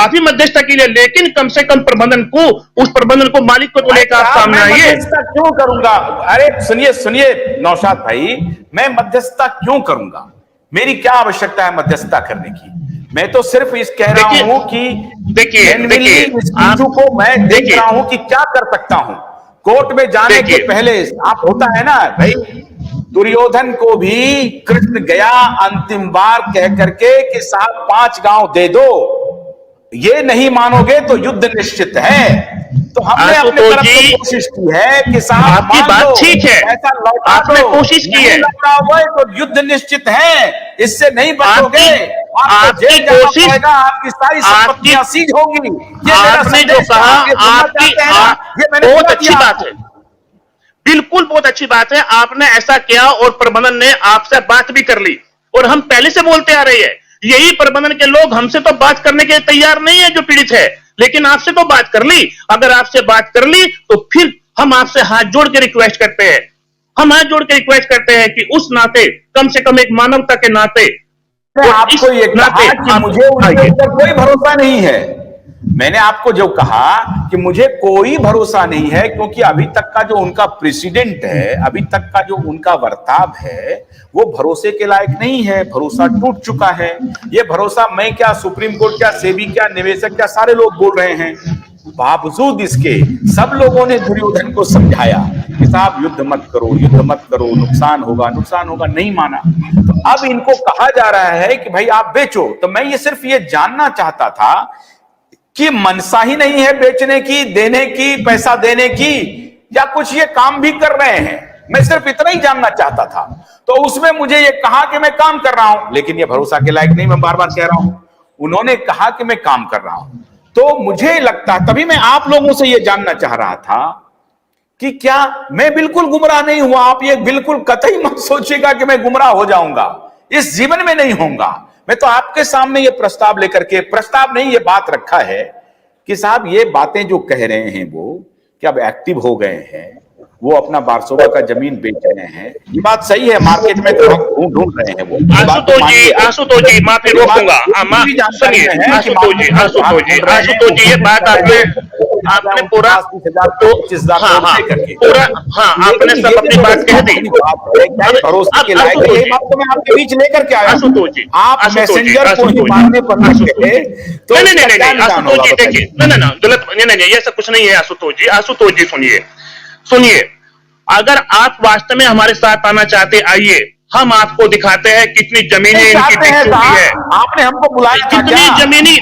काफी मध्यस्थता की है, लेकिन कम से कम प्रबंधन को, उस प्रबंधन को, मालिक को तो लेकर आप सामने आइए। मध्यस्थता क्यों करूंगा? अरे सुनिए नौशाद भाई, मैं मध्यस्थता क्यों करूंगा? मेरी क्या आवश्यकता है मध्यस्थता करने की? मैं तो सिर्फ इस कह रहा हूं कि देखिए इस इशू को मैं देख रहा हूं कि क्या कर सकता हूं। कोर्ट में जाने के पहले आप होता है ना भाई, दुर्योधन को भी कृष्ण गया अंतिम बार कह करके कि साहब 5 गांव दे दो, ये नहीं मानोगे तो युद्ध निश्चित है। तो हमने अपने तरफ से कोशिश की है कि साहब आपकी बात ठीक है, ऐसा लौटा आपने कोशिश की है, लौटा हुआ है तो युद्ध निश्चित है, इससे नहीं बचोगे, आपकी कोशिश, आपकी सारी संपत्तियां सीज होंगी। आपने जो कहा आपकी बहुत अच्छी बात है, बिल्कुल बहुत अच्छी बात है, आपने ऐसा किया और प्रबंधन ने आपसे बात भी कर ली, और हम पहले से बोलते आ रहे हैं, यही प्रबंधन के लोग हमसे तो बात करने के तैयार नहीं है जो पीड़ित है, लेकिन आपसे तो बात कर ली। अगर आपसे बात कर ली तो फिर हम आपसे हाथ जोड़ के रिक्वेस्ट करते हैं, हम हाथ जोड़ के रिक्वेस्ट करते हैं कि उस नाते, कम से कम एक मानवता के नाते, आपको ये कहा कि मुझे उनके ऊपर कोई भरोसा नहीं है। मैंने आपको जो कहा कि मुझे कोई भरोसा नहीं है, क्योंकि अभी तक का जो उनका प्रेसिडेंट है, अभी तक का जो उनका बर्ताव है, वो भरोसे के लायक नहीं है। भरोसा टूट चुका है। ये भरोसा मैं क्या, सुप्रीम कोर्ट क्या, सेबी क्या, निवेशक क्या, सारे लोग बोल रहे हैं। बावजूद इसके सब लोगों ने दुर्योधन को समझाया कि साहब युद्ध मत करो, युद्ध मत करो, नुकसान होगा, नुकसान होगा, नहीं माना। तो अब इनको कहा जा रहा है कि भाई आप बेचो। तो मैं ये सिर्फ ये जानना चाहता था कि मनसा ही नहीं है बेचने की, देने की, पैसा देने की, या कुछ ये काम भी कर रहे हैं। मैं सिर्फ इतना ही जानना चाहता था। तो उसमें मुझे ये कहा कि मैं काम कर रहा हूं, लेकिन ये भरोसा के लायक नहीं, मैं बार बार कह रहा हूं। उन्होंने कहा कि मैं काम कर रहा हूं, तो मुझे लगता, तभी मैं आप लोगों से ये जानना चाह रहा था कि क्या मैं बिल्कुल गुमराह नहीं हुआ। आप ये बिल्कुल कतई मत सोचिएगा कि मैं गुमराह हो जाऊंगा, इस जीवन में नहीं होऊंगा। मैं तो आपके सामने ये प्रस्ताव लेकर के, प्रस्ताव नहीं, ये बात रखा है कि साहब ये बातें जो कह रहे हैं वो कि अब एक्टिव हो गए हैं, वो अपना बारसोबा का जमीन बेच रहे हैं, ये बात सही है। मार्केट में तो हम ढूंढ रहे हैं वो। आशुतोष जी माफी रोकूंगा, सुनिए आशुतोष जी, ये बात आपने पूरा आपने सब अपनी बात कह दी। भरोसे के लायक ये बात तो मैं आपके बीच लेकर के आया। आशुतोष जी, आप मैसेंजर को ही मारने पर लगे तो नहीं आशुतोष जी, देखिए गलत नहीं, ये सब कुछ नहीं है। आशुतोष जी सुनिए, अगर आप वास्तव में हमारे साथ आना चाहते, आइए, हम आपको दिखाते हैं कितनी जमीनें इनकी बिक चुकी है। आपने हमको बुलाया, कितनी जमीनें,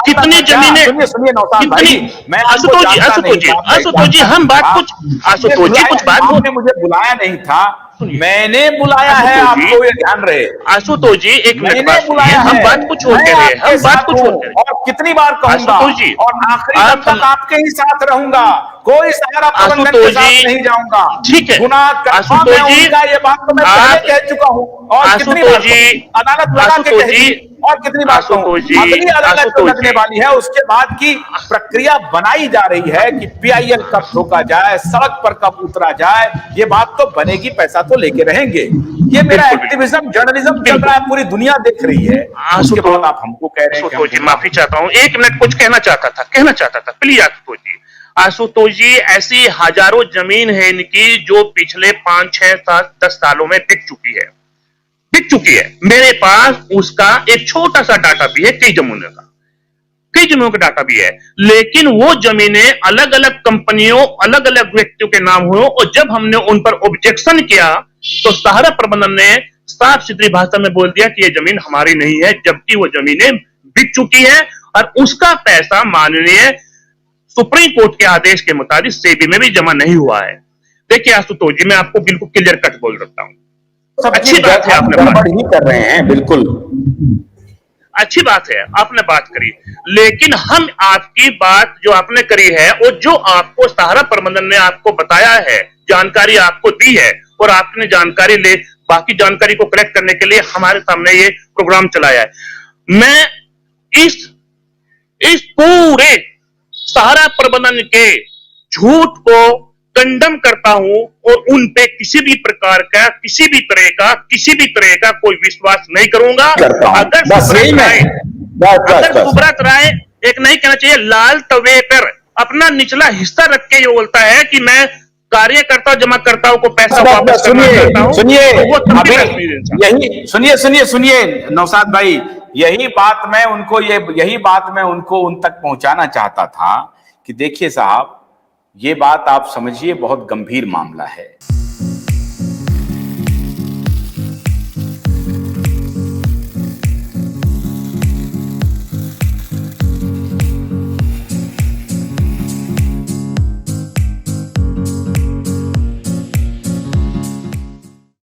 कितनी जमीनें, सुनिए नौशाद भाई, मैं आशुतोष जी हम बात कुछ, आशुतोष जी कुछ बात, आपने मुझे बुलाया नहीं था, मैंने बुलाया है आपको, ये ध्यान रहे। आशुतोष जी एक मिनट बुलाया, हम बात कुछ छोड़ के रहे, हम बात कुछ छोड़ के, और कितनी बार कहूंगा, और आखिरी दम तक आपके ही साथ रहूंगा, कोई सहारा प्रबंधन के साथ नहीं जाऊंगा। ठीक है गुनाह आशुतोष जी, ये बात तो मैं पहले कह चुका हूँ, और कितनी बार अदालत लगा के कह दी, और कितनी बार अगली अदालत को लगने वाली है, उसके बाद की प्रक्रिया बनाई जा रही है कि पीआईएल कब ठोका जाए, सड़क पर कब उतरा जाए, ये बात तो बनेगी, पैसा तो लेके रहेंगे। ये मेरा एक्टिविज्म, जर्नलिज्म चल रहा है, पूरी दुनिया देख रही है। उसके बाद आप हमको कह रहे हैं कि माफी चाहता हूँ, एक मिनट कुछ कहना चाहता था प्लीज आशुतोष जी। आशुतोष जी, ऐसी हजारों जमीन है इनकी जो पिछले 5, 6, 7, 10 सालों में बिक चुकी है। मेरे पास उसका एक छोटा सा डाटा भी है, कई जमीनों का डाटा भी है, लेकिन वो जमीनें अलग अलग कंपनियों, अलग अलग व्यक्तियों के नाम हुए, और जब हमने उन पर ऑब्जेक्शन किया तो सहारा प्रबंधन ने साफ सुथरी भाषा में बोल दिया कि ये जमीन हमारी नहीं है, जबकि वो जमीनें बिक चुकी है, और उसका पैसा माननीय सुप्रीम कोर्ट के आदेश के मुताबिक सेबी में भी जमा नहीं हुआ है। देखिए आशुतोष जी, मैं आपको बिल्कुल क्लियर कट बोल सकता हूं, अच्छी बात है आपने बात ही कर रहे हैं, बिल्कुल अच्छी बात है आपने बात करी, लेकिन हम आपकी बात जो आपने करी है, और जो आपको सहारा प्रबंधन ने आपको बताया है, जानकारी आपको दी है, और आपने जानकारी ले, बाकी जानकारी को कलेक्ट करने के लिए हमारे सामने ये प्रोग्राम चलाया है। मैं इस पूरे सहारा प्रबंधन के झूठ को कंडम करता हूं, और उन पे किसी भी तरह का कोई विश्वास नहीं करूंगा। अगर सुब्रत राय एक नहीं कहना चाहिए, लाल तवे पर अपना निचला हिस्सा रख के ये बोलता है कि मैं कार्यकर्ता जमाकर्ताओं को पैसा वापस करना चाहता हूं। सुनिए तो वो तब भी अभी कश्मीरी इंसान। यही सुनिए नौशाद भाई, यही बात मैं उनको उन तक पहुंचाना चाहता था कि देखिए साहब, ये बात आप समझिए बहुत गंभीर मामला है।